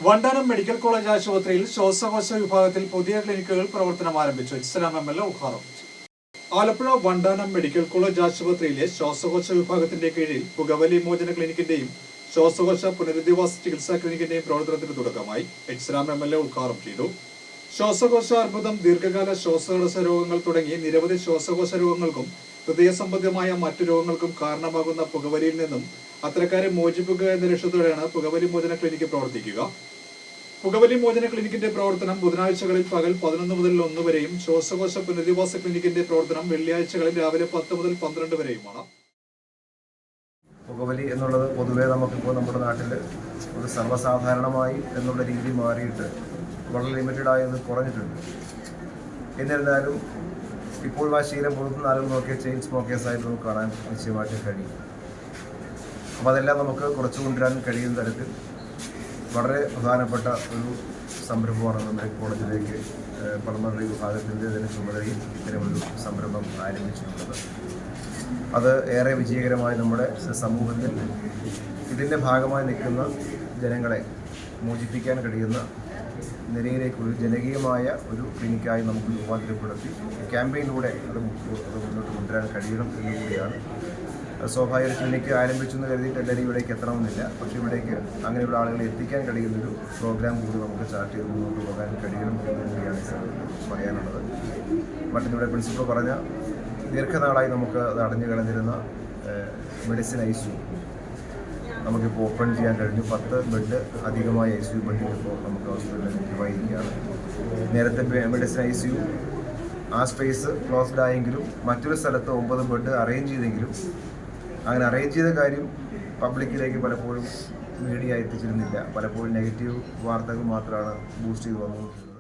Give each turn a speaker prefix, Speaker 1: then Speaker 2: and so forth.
Speaker 1: Vandanam medical college ആശുപത്രിയിൽ ശ്വാസകോശ വിഭാഗത്തിൽ പുതിയ ക്ലിനിക്കുകൾ പ്രവർത്തനം ആരംഭിച്ചു. ഇസ്ലാം MLA ഉദ്ഘാടനം ചെയ്തു. ആലപ്പുഴ വണ്ടാനം മെഡിക്കൽ കോളേജ് ആശുപത്രിയിലെ ശ്വാസകോശ വിഭാഗത്തിന്റെ കീഴിൽ പുകവലി മോചന ക്ലിനിക്കിന്റെയും ശ്വാസകോശ പുനരധിവാസ ചികിത്സാ ക്ലിനിക്കിന്റെയും പ്രവർത്തനത്തിന് തുടക്കമായി. ഇസ്ലാം MLA ഉദ്ഘാടനം ചെയ്തു. ശ്വാസകോശ അർബുദം, ദീർഘകാല ശ്വാസതടസ്സ രോഗങ്ങൾ തുടങ്ങി നിരവധി ശ്വാസകോശ രോഗങ്ങൾക്കും ഹൃദയ സംബന്ധമായ മറ്റു രോഗങ്ങൾക്കും കാരണമാകുന്ന പുകവലിയിൽ നിന്നും അത്തരക്കാരെ മോചിപ്പിക്കുക എന്ന ലക്ഷ്യത്തോടെയാണ് പുകവലി മോചന ക്ലിനിക്ക് പ്രവർത്തിക്കുക. പുകവലി മോചന ക്ലിനിക്കിന്റെ പ്രവർത്തനം ബുധനാഴ്ചകളിൽ പകൽ 11 മുതൽ 1 വരെയും ശ്വാസകോശ പുനരധിവാസ ക്ലിനിക്കിന്റെ പ്രവർത്തനം വെള്ളിയാഴ്ചകളിൽ രാവിലെ 10 മുതൽ 12 വരെയുമാണ്.
Speaker 2: പുകവലി എന്നുള്ളത് പൊതുവേ നമുക്കിപ്പോൾ നമ്മുടെ നാട്ടിൽ ഒരു സർവ്വസാധാരണമായി എന്നുള്ള രീതി മാറിയിട്ട് വളരെ ലിമിറ്റഡായത് കുറഞ്ഞിട്ടുണ്ട്. എന്നിരുന്നാലും ഇപ്പോൾ ആ ശീലം പുറത്തുനിന്ന് ആളുകൾ നോക്കിയ ചെയിൻ സ്മോക്കേഴ്സായിട്ട് നമുക്ക് കാണാൻ നിശ്ചയമായിട്ട് കഴിയും. അപ്പോൾ അതെല്ലാം നമുക്ക് കുറച്ചു കൊണ്ടുവരാൻ കഴിയുന്ന തരത്തിൽ വളരെ പ്രധാനപ്പെട്ട ഒരു സംരംഭമാണ് നമ്മുടെ കോളേജിലേക്ക് പൾമണറി വിഭാഗത്തിൻ്റെ ഇതിന് ചുമതലയിൽ ഇത്തരമൊരു സംരംഭം ആരംഭിച്ചിട്ടുള്ളത്. അത് ഏറെ വിജയകരമായി നമ്മുടെ സമൂഹത്തിൽ ഇതിൻ്റെ ഭാഗമായി നിൽക്കുന്ന ജനങ്ങളെ മോചിപ്പിക്കാൻ കഴിയുന്ന നിലയിലേക്ക് ഒരു ജനകീയമായ ഒരു ക്ലിനിക്കായി നമുക്ക് രൂപാന്തരപ്പെടുത്തി ക്യാമ്പയിനിലൂടെ അത് മുന്നോട്ട് കൊണ്ടുവരാൻ കഴിയണം എന്നുകൂടിയാണ്. സ്വാഭാവിക ക്ലിനിക്ക് ആരംഭിച്ചു എന്ന് കരുതിയിട്ട് എല്ലാവരും ഇവിടേക്ക് എത്തണമെന്നില്ല. പക്ഷേ ഇവിടേക്ക് അങ്ങനെയുള്ള ആളുകളെ എത്തിക്കാൻ കഴിയുന്നൊരു പ്രോഗ്രാം കൂടി നമുക്ക് സ്റ്റാർട്ട് ചെയ്ത് മുന്നോട്ട് പോകാൻ കഴിയണം എന്നുകൂടിയാണ് പറയാനുള്ളത്. മറ്റിവിടെ പ്രിൻസിപ്പൾ പറഞ്ഞ ദീർഘനാളായി നമുക്ക് അത് അടഞ്ഞു കിടന്നിരുന്ന മെഡിസിൻ ICU നമുക്കിപ്പോൾ ഓപ്പൺ ചെയ്യാൻ കഴിഞ്ഞു. 10 ബെഡ് അധികമായ ICU ബെഡ് ഇപ്പോൾ നമുക്ക് ഹോസ്പിറ്റലിൽ ലഭ്യമായിരിക്കുകയാണ്. നേരത്തെ മെഡിസിൻ ICU ആ സ്പേസ് ക്ലോസ്ഡ് ആയെങ്കിലും മറ്റൊരു സ്ഥലത്ത് 9 ബെഡ് അറേഞ്ച് ചെയ്തെങ്കിലും അങ്ങനെ അറേഞ്ച് ചെയ്ത കാര്യം പബ്ലിക്കിലേക്ക് പലപ്പോഴും മീഡിയ എത്തിച്ചിരുന്നില്ല. പലപ്പോഴും നെഗറ്റീവ് വാർത്തകൾ മാത്രമാണ് ബൂസ്റ്റ് ചെയ്ത് വന്നുകൊണ്ടിരുന്നത്.